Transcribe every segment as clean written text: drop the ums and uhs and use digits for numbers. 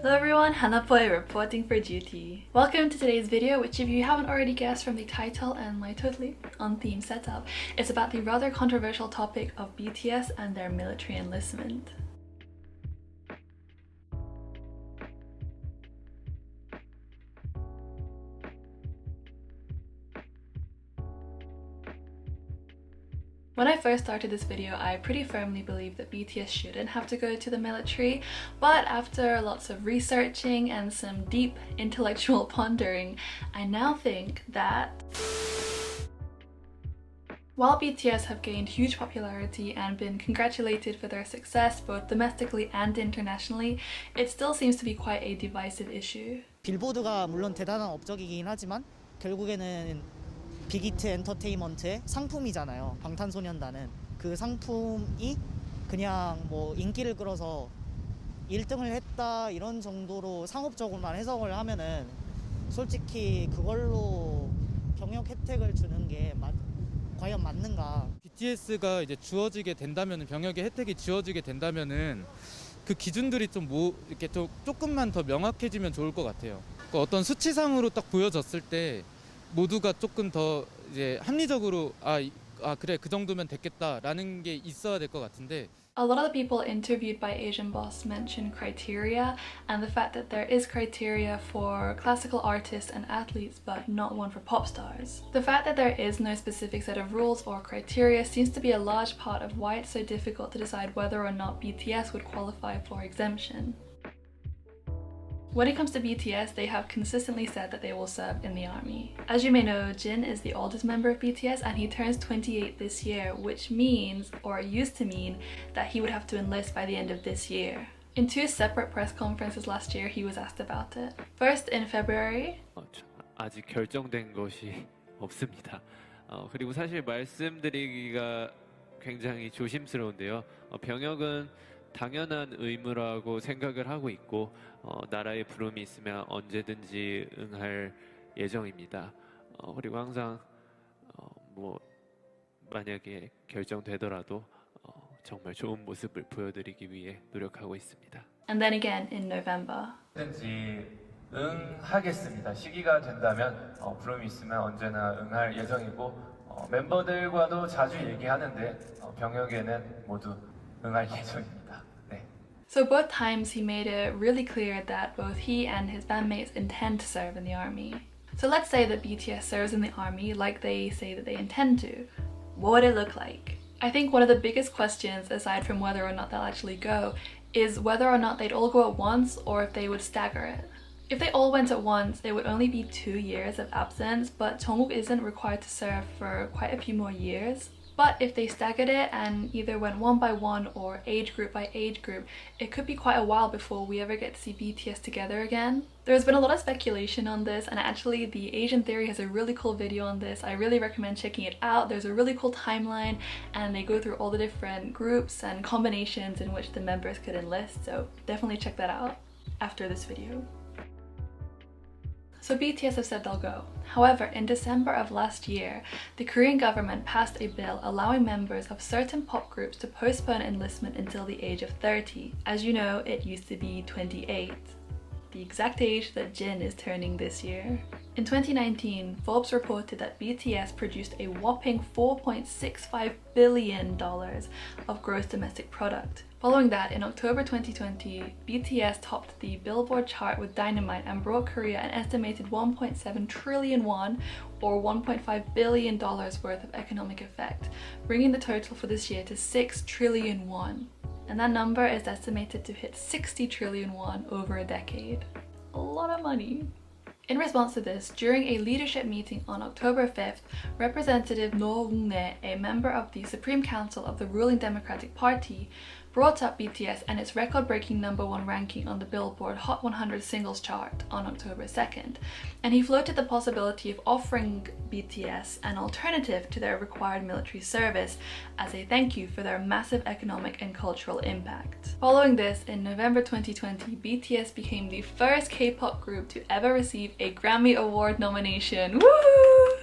Hello everyone, Hanapoy reporting for duty. Welcome to today's video, which if you haven't already guessed from the title and my totally on-theme setup, is about the rather controversial topic of BTS and their military enlistment. When I first started this video, I pretty firmly believed that BTS shouldn't have to go to the military, but after lots of researching and some deep intellectual pondering, I now think that while BTS have gained huge popularity and been congratulated for their success both domestically and internationally, it still seems to be quite a divisive issue. 빌보드가 물론 대단한 업적이긴 하지만 결국에는 빅히트 엔터테인먼트의 상품이잖아요. 방탄소년단은 그 상품이 그냥 뭐 인기를 끌어서 1등을 했다 이런 정도로 상업적으로만 해석을 하면은 솔직히 그걸로 병역 혜택을 주는 게 과연 맞는가? BTS가 이제 주어지게 된다면은 병역의 혜택이 주어지게 된다면은 그 기준들이 좀 이렇게 좀 조금만 더 명확해지면 좋을 것 같아요. 그러니까 어떤 수치상으로 딱 보여졌을 때 모두가 조금 더 이제 합리적으로 그래 그 정도면 됐겠다라는 게 있어야 될 것 같은데. A lot of the people interviewed by Asian Boss mentioned criteria and the fact that there is criteria for classical artists and athletes but not one for pop stars. The fact that there is no specific set of rules or criteria seems to be a large part of why it's so difficult to decide whether or not BTS would qualify for exemption. When it comes to BTS, they have consistently said that they will serve in the army. As you may know, Jin is the oldest member of BTS and he turns 28 this year, which means, or used to mean, that he would have to enlist by the end of this year. In two separate press conferences last year, he was asked about it. First in February. 아직 결정된 것이 없습니다. 그리고 사실 말씀드리기가 굉장히 조심스러운데요. 병역은 당연한 의무라고 생각을 하고 있고 나라의 부름이 있으면 언제든지 응할 예정입니다. 그리고 항상 뭐 만약에 결정되더라도 정말 좋은 모습을 보여드리기 위해 노력하고 있습니다. And then again in November. 언제든지 응하겠습니다. 시기가 된다면 부름이 있으면 언제나 응할 예정이고 멤버들과도 자주 얘기하는데 병역에는 모두 응할 예정입니다. So both times he made it really clear that both he and his bandmates intend to serve in the army. So let's say that BTS serves in the army like they say that they intend to. What would it look like? I think one of the biggest questions, aside from whether or not they'll actually go, is whether or not they'd all go at once or if they would stagger it. If they all went at once, it would only be 2 years of absence, but Jeong-guk isn't required to serve for quite a few more years. But if they staggered it and either went one by one or age group by age group, it could be quite a while before we ever get to see BTS together again. There's been a lot of speculation on this, and actually the Asian Theory has a really cool video on this. I really recommend checking it out. There's a really cool timeline and they go through all the different groups and combinations in which the members could enlist, so definitely check that out after this video. So BTS have said they'll go. However, in December of last year, the Korean government passed a bill allowing members of certain pop groups to postpone enlistment until the age of 30. As you know, it used to be 28, the exact age that Jin is turning this year. In 2019, Forbes reported that BTS produced a whopping $4.65 billion of gross domestic product. Following that, in October 2020, BTS topped the Billboard chart with Dynamite and brought Korea an estimated 1.7 trillion won, or $1.5 billion worth of economic effect, bringing the total for this year to 6 trillion won. And that number is estimated to hit 60 trillion won over a decade. A lot of money. In response to this, during a leadership meeting on October 5th, Representative No Woong-ne, a member of the Supreme Council of the ruling Democratic Party, brought up BTS and its record-breaking #1 ranking on the Billboard Hot 100 singles chart on October 2nd, and he floated the possibility of offering BTS an alternative to their required military service as a thank you for their massive economic and cultural impact. Following this, in November 2020, BTS became the first K-pop group to ever receive a Grammy Award nomination. Woo!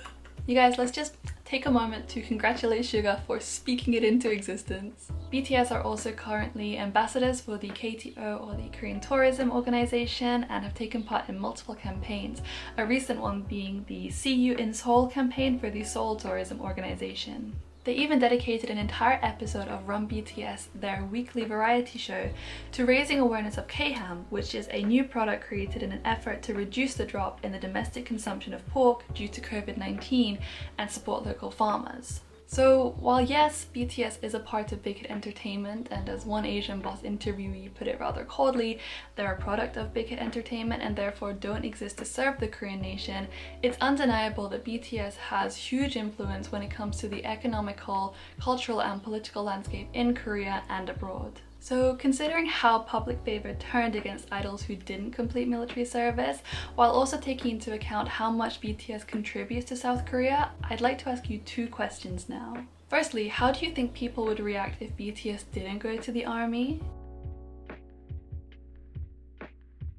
You guys, let's just take a moment to congratulate Suga for speaking it into existence. BTS are also currently ambassadors for the KTO, or the Korean Tourism Organization, and have taken part in multiple campaigns, a recent one being the See You in Seoul campaign for the Seoul Tourism Organization. They even dedicated an entire episode of Run BTS, their weekly variety show, to raising awareness of K-ham, which is a new product created in an effort to reduce the drop in the domestic consumption of pork due to COVID-19 and support local farmers. So while yes, BTS is a part of Big Hit Entertainment, and as one Asian Boss interviewee put it rather coldly, they're a product of Big Hit Entertainment and therefore don't exist to serve the Korean nation, it's undeniable that BTS has huge influence when it comes to the economical, cultural and political landscape in Korea and abroad. So considering how public favor turned against idols who didn't complete military service, while also taking into account how much BTS contributes to South Korea, I'd like to ask you two questions now. Firstly, how do you think people would react if BTS didn't go to the army?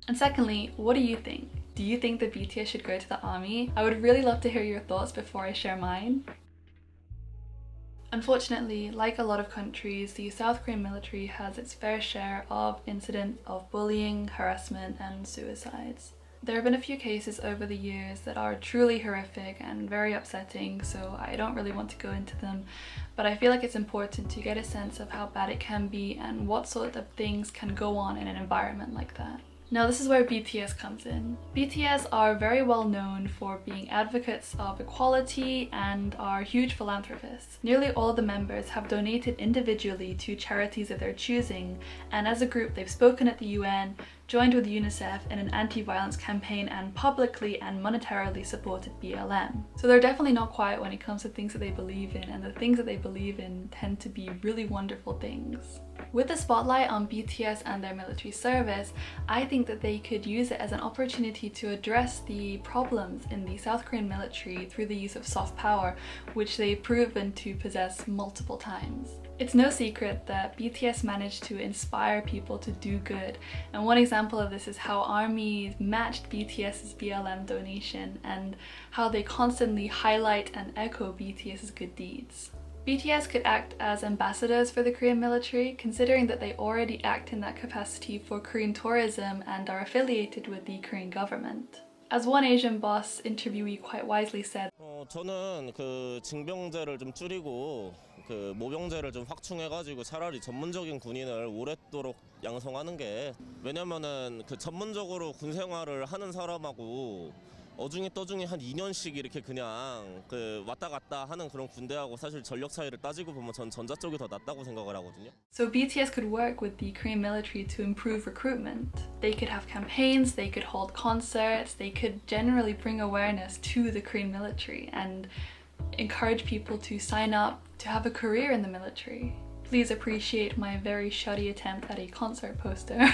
And secondly, what do you think? Do you think that BTS should go to the army? I would really love to hear your thoughts before I share mine. Unfortunately, like a lot of countries, the South Korean military has its fair share of incidents of bullying, harassment and suicides. There have been a few cases over the years that are truly horrific and very upsetting, so I don't really want to go into them, but I feel like it's important to get a sense of how bad it can be and what sort of things can go on in an environment like that. Now this is where BTS comes in. BTS are very well known for being advocates of equality and are huge philanthropists. Nearly all of the members have donated individually to charities of their choosing, and as a group they've spoken at the UN, joined with UNICEF in an anti-violence campaign and publicly and monetarily supported BLM. So they're definitely not quiet when it comes to things that they believe in, and the things that they believe in tend to be really wonderful things. With the spotlight on BTS and their military service, I think that they could use it as an opportunity to address the problems in the South Korean military through the use of soft power, which they've proven to possess multiple times. It's no secret that BTS managed to inspire people to do good, and one example of this is how ARMY matched BTS's BLM donation and how they constantly highlight and echo BTS's good deeds. BTS could act as ambassadors for the Korean military, considering that they already act in that capacity for Korean tourism and are affiliated with the Korean government. As one Asian Boss interviewee quite wisely said, 저는 그 징병제를 좀 줄이고 그 모병제를 좀 확충해가지고 차라리 전문적인 군인을 오랫도록 양성하는 게, 왜냐면은 그 전문적으로 군 생활을 하는 사람하고 어중이 떠중이 한 2년씩 이렇게 그냥 그 왔다 갔다 하는 그런 군대하고 사실 전력 차이를 따지고 보면 전 전자 쪽이 더 낫다고 생각을 하거든요. So BTS could work with the Korean military to improve recruitment. They could have campaigns, they could hold concerts, they could generally bring awareness to the Korean military and encourage people to sign up to have a career in the military. Please appreciate my very shoddy attempt at a concert poster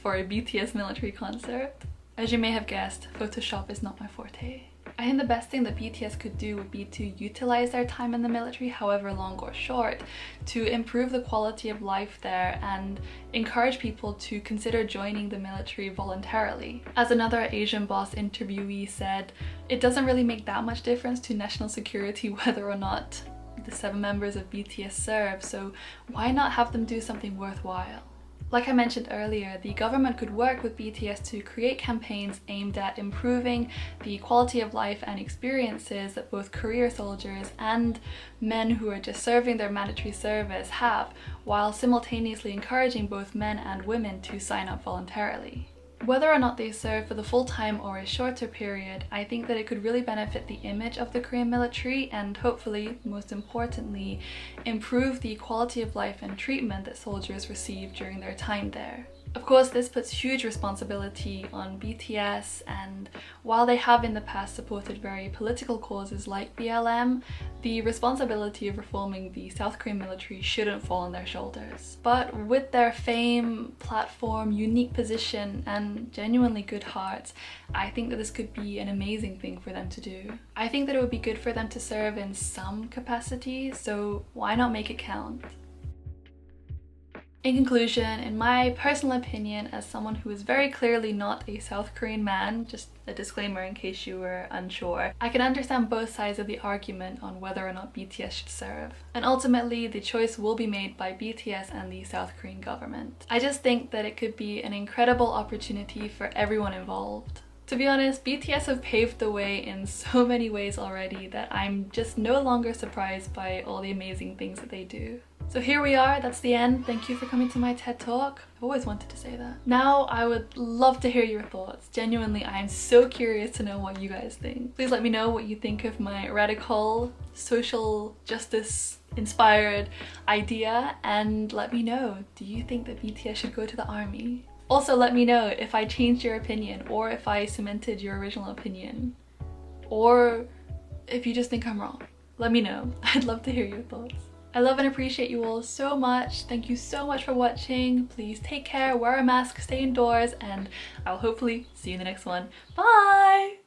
for a BTS military concert. As you may have guessed, Photoshop is not my forte. I think the best thing that BTS could do would be to utilize their time in the military, however long or short, to improve the quality of life there and encourage people to consider joining the military voluntarily. As another Asian Boss interviewee said, it doesn't really make that much difference to national security whether or not the 7 members of BTS serve, so why not have them do something worthwhile? Like I mentioned earlier, the government could work with BTS to create campaigns aimed at improving the quality of life and experiences that both career soldiers and men who are just serving their mandatory service have, while simultaneously encouraging both men and women to sign up voluntarily. Whether or not they serve for the full time or a shorter period, I think that it could really benefit the image of the Korean military and hopefully, most importantly, improve the quality of life and treatment that soldiers receive during their time there. Of course, this puts huge responsibility on BTS, and while they have in the past supported very political causes like BLM, the responsibility of reforming the South Korean military shouldn't fall on their shoulders. But with their fame, platform, unique position, and genuinely good hearts, I think that this could be an amazing thing for them to do. I think that it would be good for them to serve in some capacity, so why not make it count? In conclusion, in my personal opinion, as someone who is very clearly not a South Korean man, just a disclaimer in case you were unsure, I can understand both sides of the argument on whether or not BTS should serve. And ultimately, the choice will be made by BTS and the South Korean government. I just think that it could be an incredible opportunity for everyone involved. To be honest, BTS have paved the way in so many ways already that I'm just no longer surprised by all the amazing things that they do. So here we are, that's the end. Thank you for coming to my TED Talk. I've always wanted to say that. Now I would love to hear your thoughts. Genuinely, I am so curious to know what you guys think. Please let me know what you think of my radical, social justice inspired idea, and let me know, do you think that BTS should go to the army? Also, let me know if I changed your opinion or if I cemented your original opinion, or if you just think I'm wrong. Let me know. I'd love to hear your thoughts. I love and appreciate you all so much. Thank you so much for watching. Please take care, wear a mask, stay indoors, and I'll hopefully see you in the next one. Bye!